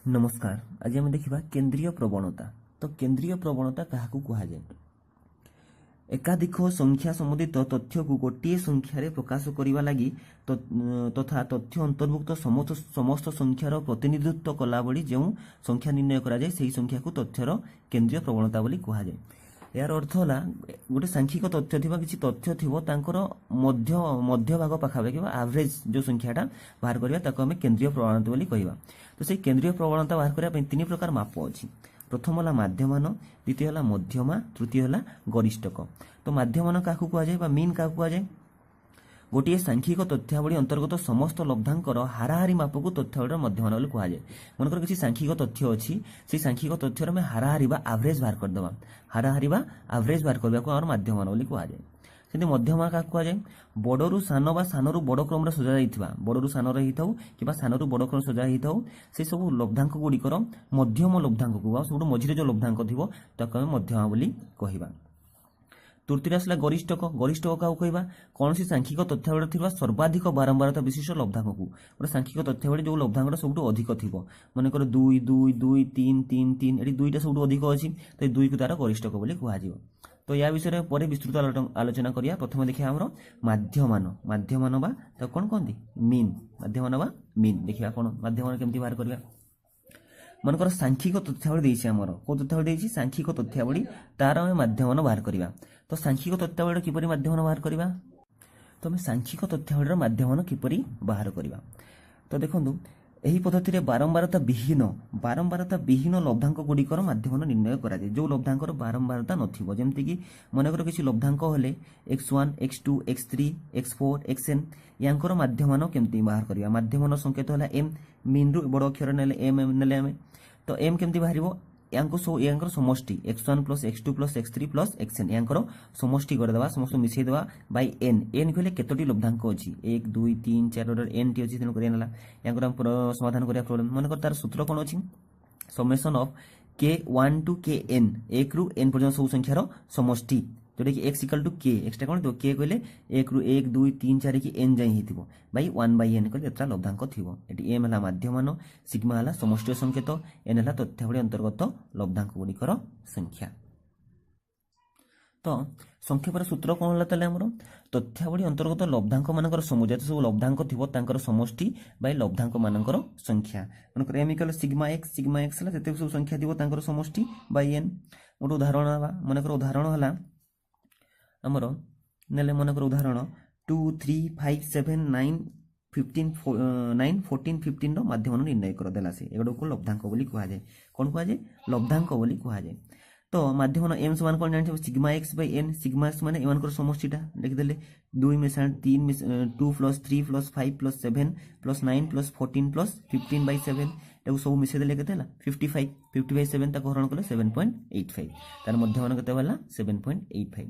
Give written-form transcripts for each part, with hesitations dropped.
नमस्कार। आज आम देखा केन्द्रीय प्रवणता। तो केन्द्रीय प्रवणता क्या कहुए एकाधिक संख्या संबंधित तथ्य को गोटे संख्यार प्रकाश करने लगी तथा तथ्य अंतर्भुक्त समस्त संख्यार प्रतिनिधित्व कला बड़ी जो संख्या निर्णय कराए से संख्या को तथ्यर केन्द्रीय प्रवणता बोली कहुए। यार अर्थ है गोटे सांख्यिक तथ्य थी किसी तथ्य थी मध्य मध्य भाग पाखापाखि एवरेज जो संख्याटा बाहर करवा आम केन्द्रीय प्रवणता बोली कहवा। तो से केन्द्रीय प्रवणता बाहर करने तीन प्रकार माप अच्छी। प्रथम है माध्यमान, द्वितीय है मध्यमा, तृतीय है गरिष्ठक। तो माध्यमान क्या कहुए मीन क्या कहुए गोटे सांख्यिक तथ्यावली अंतर्गत समस्त लब्धांकर हाराहारी माप को तथ्यावली मध्यमान बोली कहुए। मनकर किसी सांख्यिक तथ्य अच्छी से सांख्यिक तथ्य आम हाराहारी एवरेज बाहर करदे हाराहारी एवरेज बाहर करने माध्यमान बोली कहुए। सेमती मध्यमा क्या कहुए बड़रू सान सानू बड़ क्रम सजा जाइथिबा बड़रू सान रही था कि सानू बड़ क्रम सजा ही था से सब लब्धांक गुड़िकर मध्यम लब्धांक को सब मझिरे जो लब्धांक थी ताको मध्यमा बोली कहवा। तृतीय आसला गरिष्ठक। गरिष्ठक क्या कहवा कौन सी सांख्यिक तथ्यावली थी सर्वाधिक बारंबारता विशिष्ट लब्धांक को गोटे सांख्यिक तथ्यावली जो लब्धांक सब अधिक थी मनकर 2 2 2 3 3 3 ये दुईटा सब अधिक अच्छी तो दुई को तार गरिष्ठक बोली कहुए। तो या विषय पर विस्तृत आलोचना करिया। प्रथम देखिए आमर माध्यमान। माध्यमान बा तो कौन कहते मीन। माध्यमान बा मीन देखिए कौन माध्यमान केमती बाहर करवा। मनकर सांख्यिक तथ्यावली देछि आमर को तथ्यावली देछि सांख्यिक तथ्यावली तार आम माध्यमान बाहर करवा। तो सांख्यिक तथ्यावली किपरि माध्यमान बाहर करवा तो आम सांख्यिक तथ्यावली माध्यमान किपरि बाहर करवा। तो देखंतु एही पद्धति रे बारंबारता विहीन लब्धांक गुड़िकर माध्यमान निर्णय कराए जो लब्धांकर बारंबारता नथिबो जेमति कि मनकर किसी लब्धांक हेले x1 x2 x3 x4 xn यांकर माध्यमान केमती बाहर करवा। माध्यमान संकेत होला m मीन रु बड़ अक्षर नेले m नेले आमे तो m केमती बाहरिबो यांकर समष्टि x1 plus x2 plus x3 plus xn यांकर समष्टि करदेवा समस्त मिसई देवा बाय n। n कहले केतोटी लब्धांक अछि 1 2 3 4 ऑर्डर n टी अछि तेनु करिया नला यांकर हम समाधान करिया प्रॉब्लम। मनकर तार सूत्र कोन अछि summation of k1 to kn 1 रु n पर्यंत सब संख्यार समष्टि जोटा कि x equal to k extra कोन तो k कहले 1 रु 1 2 3 4 कि n जाई हिथिबो बाय 1 बाय n कहले एतरा लब्धांक थिबो। एटी m हला माध्यमान सिग्मा हला समष्टि संकेत n हला तथ्यावली अंतर्गत लब्धांक गुड़िकर संख्या। तो संक्षेपर सूत्र कौन होला ताले हमरो तथ्यावली अंतर्गत लब्धांक मानकर समुदाय सब लब्धांक थिबो तांकर समष्टि बाय लब्धांक मानकर संख्या। मनकर m इक्वल सिग्मा x हला जते सब संख्या थिबो तांकर समष्टि बाय n। गोटे उदाहरण हवा मनकर उदाहरण हला हमरो नेले मनकर उदाहरण 2 3 5 7 9 15 9 14 15 रो माध्यमान निर्णय कर देला से एगडो को लब्धांक बोली कहा जाय। कोन कहा जाय लब्धांक बोली कहा जाय। तो माध्यमान m समान कोन जानि sigma x by n sigma x माने एवन कर समष्टिटा लिख देले 2 मिश्रण 3 2 plus 3 plus 5 plus 7 plus 9 plus 14 plus 15 by 7 एगो सब मिसे देले केते हला 55 50 बाय 7 ता हरण कले 7.85 तार माध्यमान केते हला 7.85।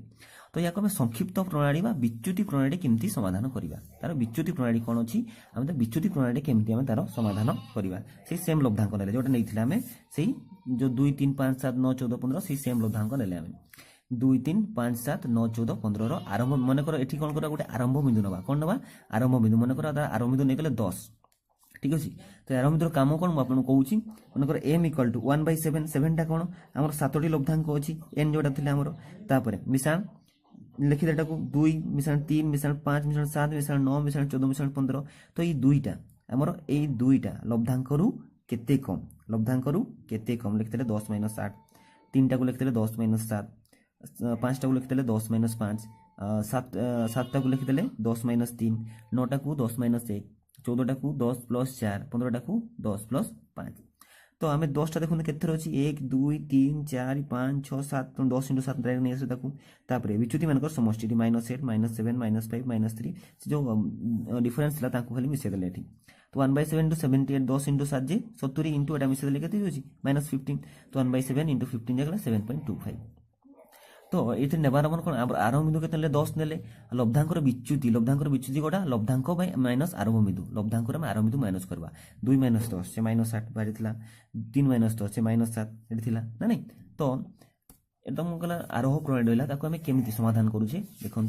तो या संक्षिप्त प्रणाली विच्युति प्रणाली केमती समाधान करवा तार विच्युति प्रणाली कौन अच्छी आम तो विच्युति प्रणाली केमती आम तार समाधान करवा से सेम लब्धांक ने जोटा नहीं आम से जो 2 3 5 7 9 14 15 से सेम लब्धांक ने आम 2 3 5 7 9 14 15 आरंभ मनकर एठी कौन करा गोटे आरंभ बिंदु नवा कौन नवा आरंभ बिंदु मनकर आरंभ बिंदु नहीं 10 ठीक अच्छे। तो आरंभ बिंदु काम कौन मुझे कहूँ मनकर m इक्वल टू 1 बाय 7 7टा कौन आम 7टी लब्धांक अच्छी n जोटा थी आमर तापर मिशाण लिखिदे को 2 मिश्रण 3 मिश्रण 5 मिश्रण 7 मिश्रण 9 मिश्रण 14 मिश्रण 15 तो ये दुईटा आमर ये दुईटा लब्धांकरू केते कम लब्धांकरू केते कम लिखिदे 10 - 8 तीनटा को लिखिदे 10 - 7 पांचटा को लिखिदे 10 - 5 सातटा को लिखिदे 10 - 3 9टा को 10 - 1 14टा को 10 + 4 15टा को 10 + 5। तो आम 10टा देखते के अच्छी 1 2 3 4 5 6 7 10 × 7 डायरेक्ट नहीं आसपर विच्युति मानक समष्टि -8 -7 -5 -3 जो डिफरेन्स था खाली मिसेदेले। तो 1/7 × 78 10 × 7 जे 70 इंटू एटा मिसेदेले के -15 तो 1/7 × 15 जगह 7.25। तो ये नेबार मन कौन आरंभ बिंदु के 10 ने लब्धांकर विच्युति गोटा लब्धांक माइनस आरंभ बिंदु लब्धांक आरंभ बिंदु माइनस करवा 2 - 10 से -8 बाहरी 3 - 10 से -7 ये ना नहीं। तो एकदम कहला आरोह प्रणाली रहा आम केमी समाधान करुचे देखु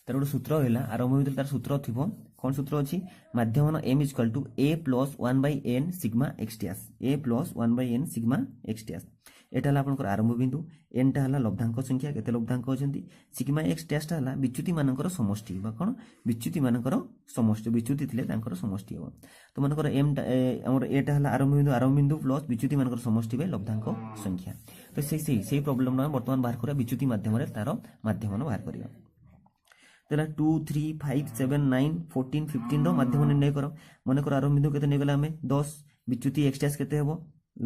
तार गोटे सूत्र रहा आरंभ बिंदु तार सूत्र थी कौन सूत्र अच्छी माध्यमन M is equal to A plus 1/n sigma x dash A plus 1/n sigma x dash एटा हला आपनकर आरंभ बिंदु एन टा हला लब्धांक संख्या केते लब्धांक अछंती सिग्मा एक्स डैश टा हला विच्युति मानकर समष्टि बा कोन विच्युति मानकर समष्टि विच्युति थिले तांकर समष्टि हो तो मानकर एम टा हमर ए टा हला आरंभ बिंदु प्लस विच्युति मानकर समष्टि बे लब्धांक संख्या तो सेही प्रॉब्लम ना वर्तमान बाहर करा विच्युति माध्यम रे तार माध्यमन बाहर करिया तेला 2 3 5 7 9 14 15 रो माध्यम निर्णय करो मन कर आरंभ बिंदु केते नै गला हमें 10 विच्युति एक्स डैश केते हेबो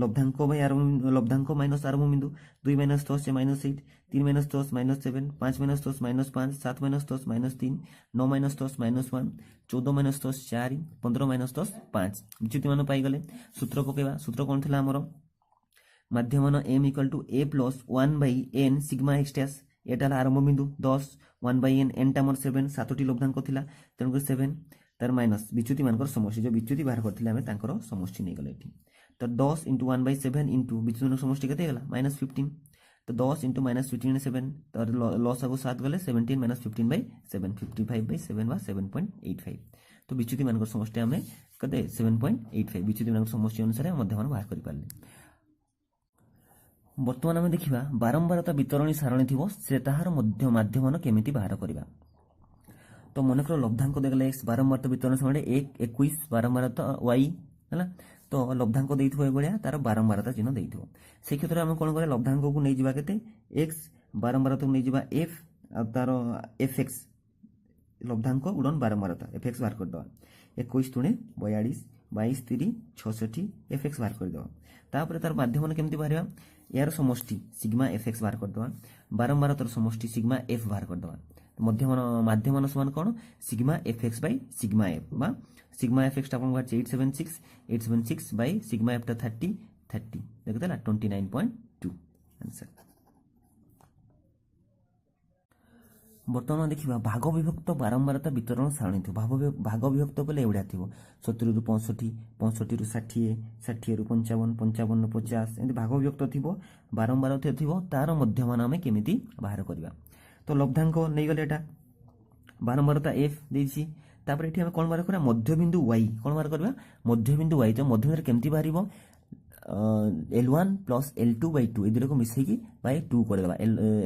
लब्धांक बाय आरंभ लब्धांक माइनस आरंभ बिंदु 2 माइनस 10 से minus 8 3 minus 10 minus 7 5 minus 10 minus 5 7 minus 10 minus 3 9 minus 10 minus 1 14 minus 10 4 15 minus 10 5 विच्युति मान पाई गले सूत्र पकेबा सूत्र कोन थिला हमरो माध्यमन m equal to a plus 1/n sigma x dash एटा आरंभ बिंदु 10 1/n n टा मोर 7 सातोटी लब्धांक थिला तेनु 7 तार माइनस विच्युति मानकर समष्टि जो विच्युति बाहर करथिले हमें तांकर समष्टि नै गले एठी तो 10 * 1/7 इंटू विच्युति मानकर समष्टि केते गला -15 तो 10 * -15 7 तार लॉस आगो 7 गले 17 - 15/7 55/7 बा 7.85 तो विच्युति मानकर समष्टि हमें कते 7.85 विच्युति मानकर समष्टि अनुसार मध्यमान बाहर करि पारले बर्तमान आम देखा बारंबारता वितरणी सारणी थी से ताहार मध्य माध्यमन केमिति बाहर करबा तो मनकर लब्धांक देखले x बारंबारता वितरण सारणी 1 21 बारंबारता y हैला तो लब्धांक देइथो ए बळिया तार बारंबारता चिन्ह देइथो से क्षेत्र हम कोन करे लब्धांक को नै जिबा केते x बारंबारता को नै जिबा f आ तार fx लब्धांक गुणन बारंबारता fx बाहर कर दवा 21 * 42 22 3 66 fx बाहर कर दवा तापर तार माध्यमन केमिति बाहरबा यार समष्टि सिग्मा fx बाहर कर दवा बारंबारतार समष्टि सिग्मा f बाहर कर दवा मध्यमन माध्यमन समान कोन sigma fx by sigma f बा सिग्मा fx टा अपन बाहर 876 बाय सिग्मा f टा 30 देखतला 29.2 आंसर बर्तमान देखा भाग विभक्त बारंबारता वितरण सारणी थी भाग विभक्त कले एवढा थी 70 रु 65 65 रु 60 60 रु 55 55 50 एमती भाग विभक्त थी बारंबारता थी तार मध्यमान आम केमिति बाहर करवा तो लब्धांक नहीं गले एटा बारंबारता एफ देछि तापर एठी हम कोन बाहर करा मध्यबिंदु y कोन बाहर करबा मध्यबिंदु y तो मध्यबिंदु केमिति बाहरिबो L1 plus L2 by 2 इधर को मिसई की by 2 कर देबा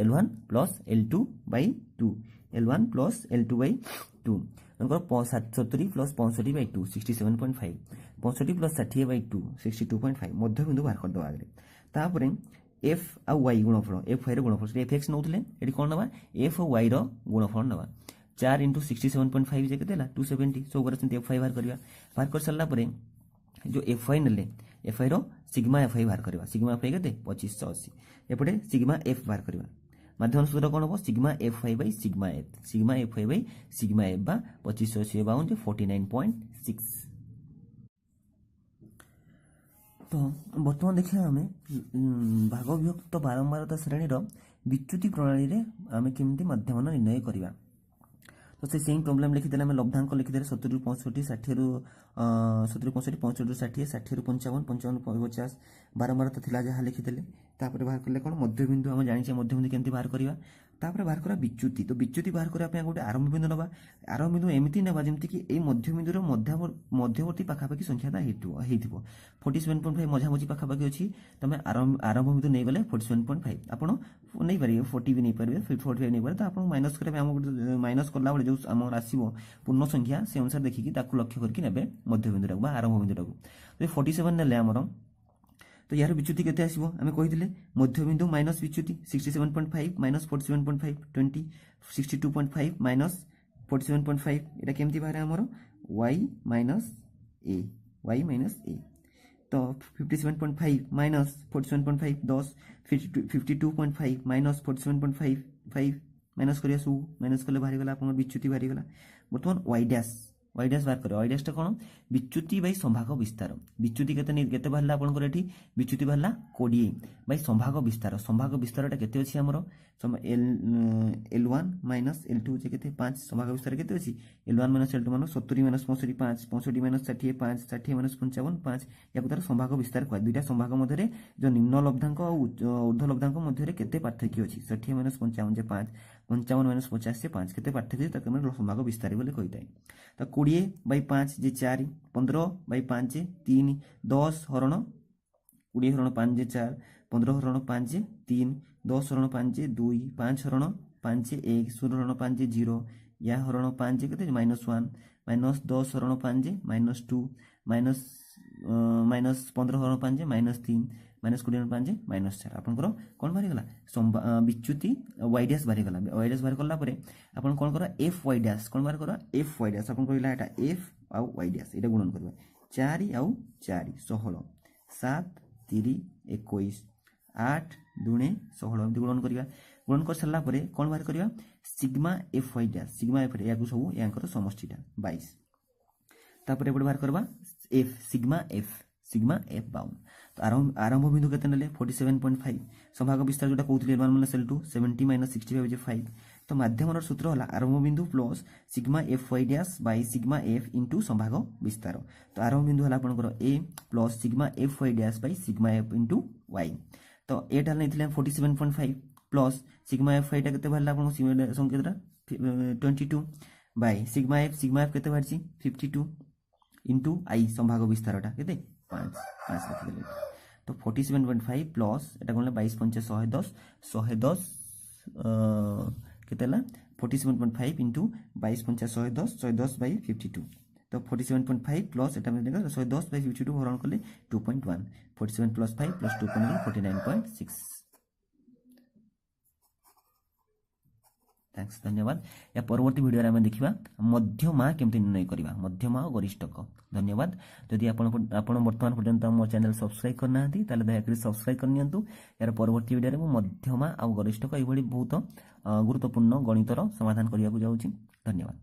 L1 plus L2 by 2 L1 plus L2 by 2 उनको 70 plus 65 by 2 67.5 65 plus 60 by 2 62.5 मध्य बिंदु बाहर कर दबा आगे तापरे f आ y गुणफल f y रो गुणफल fx नउतले एडी कोन नबा f और y रो गुणफल नबा 4 * 67.5 जे केतेला 270 सो करछन f y बाहर करबा बाहर कर सल्ला परे जो f y नले एफ आई रो सिग्मा एफ आई बाहर करबा सिग्मा एफ आई केते 2580 एपटे सिग्मा एफ बाहर करबा माध्यम सूत्र कोन हो सिग्मा एफ आई बाय सिग्मा एफ आई बाय सिग्मा एफ बा 2580 बाउन 49.6 तो वर्तमान देखिया हमें भाग विभक्त बारंबारता श्रेणी रो विच्युति प्रणाली रे हमें केमिति माध्यमन निर्णय करबा तो से सेम प्रॉब्लम लिखि देला हम लब्धांक लिखि देला 70 रु 65 60 रु 70 65 65 रु 60 60 रु 55 55 50 बारंबारता थिला जहा लिखि देले तापर बाहर करले कोन मध्य बिंदु हम जानि छै मध्य बिंदु केमति बाहर करिवा तापर बाहर करा विच्युति तो विच्युति बाहर करा पे गोटे आरंभ बिंदु नबा आरंभ बिंदु एमिति नबा जेमति कि ए मध्य बिंदु रो मध्यवर्ती पाखापाखि संख्या ता हेतिबो 47.5 मझामझी पाखापाखि अछि तमे आरंभ बिंदु नै गले 47.5 आपण नै पारिबे 40 भी नै पारिबे 45 नै पारे त आपण माइनस करे हम माइनस करला बळे जो हम आसीबो पूर्ण संख्या से अनुसार देखि कि ताकु लक्ष्य करके नेबे मध्य बिंदु रो बा आरंभ बिंदु रो तो 47 नेले हमर तो यार विच्युति केते आसीबो हमें कहिदिले मध्य बिंदु माइनस विच्युति 67.5 माइनस 47.5 20 62.5 माइनस 47.5 एटा केमति बारे हमर y माइनस a तो 57.5 माइनस 47.5 10 52.5 माइनस 47.5 5 माइनस करिया सु माइनस करले बाहरी गला अपन विच्युति बाहरी गला वर्तमान y डैश बाहर करे y डैश टा कोन विच्युति बाय संभाग विस्तार विच्युति केते बाहरला आपनकर एठी विच्युति बाहरला 20 बाय संभाग विस्तारटा केते अछि हमरो L1 माइनस L2 जे केते 5 संभाग विस्तार केते अछि L1 माइनस L2 मानो 70 माइनस 65 5 65 माइनस 60 5 60 माइनस 55 5 याको तार संभाग विस्तार को दुईटा संभाग मध्ये रे जो निम्न लब्धांक और ऊर्ध्व लब्धांक मध्ये रे केते पार्थक्य अछि 60 माइनस 55 जे 5 55 माइनस 50 से 5 केते पार्थक्य ताके हम समभाग विस्तार बोले कहिताय। तो 20/5 जे 4 15/5 जे 3 10 हरण 20 हरण 5 जे 4 15 हरण 5 जे 3 10 हरण 5 जे 2 5 हरण 5 जे 1 16 हरण 5 जे 0 या हरण 5 जे केते -1 माइनस 10 हरण 5 जे -2 माइनस 15 हरण 5 जे -3 माइनस 20 हरण 5 जे -4 आपनकर कोन बारी गला विच्युति y डैश बारी गला y डैश बारी करला परे आपन कोन करा f y डैश कोन बारी करा f y डैश आपन कहिला एटा f आउ y डैश एटा गुणन करबा 4 आउ 4 16 7 3 21 8 2 16 एमती गुणन करिया गुणन कर सरला परे कोन बारी करिया sigma f y dash sigma f या को सब यांकर समष्टिटा 22 तापर एपड बाहर करबा f सिग्मा f बाउंड तो आरंभ बिंदु केते नेले 47.5 संभाग विस्तार जोटा कहउतले मान सेल 2 70 - 65 जे 5 तो माध्यमर सूत्र होला आरंभ बिंदु plus sigma F Y dash by sigma F into संभाग विस्तार तो आरंभ बिंदु होला आपनकर a plus sigma F Y dash by sigma F into y तो एटा नेथिले 47.5 प्लस सिग्मा एफ वाई टा केते भरला आपन संकेतरा 22 बाय सिग्मा एफ केते भरछि 52 इनटू i संभाग विस्तारटा केते 5 लिखि देले तो 47.5 प्लस एटा कोन 22 5 110 110 केतेला 47.5 इनटू 22 5 110 110 बाय 52 तो 47.5 प्लस एटा में देखा 110 बाय 52 हरण करले 2.1 47 प्लस 5 प्लस 2.1 49.6 थैंक्स धन्यवाद या परवर्ती वीडियो रे हम देखिबा मध्यमा केमति निर्णय करिबा मध्यमा और गरिष्ठक धन्यवाद जदि आपण वर्तमान पर्यंत हमर चैनल सब्सक्राइब करना हती ताले दया करी सब्सक्राइब करनियंतु यार परवर्ती वीडियो रे मध्यमा और गरिष्ठक एभली बहुत गुरुत्वपूर्ण गणितर समाधान करिया को जाउची धन्यवाद।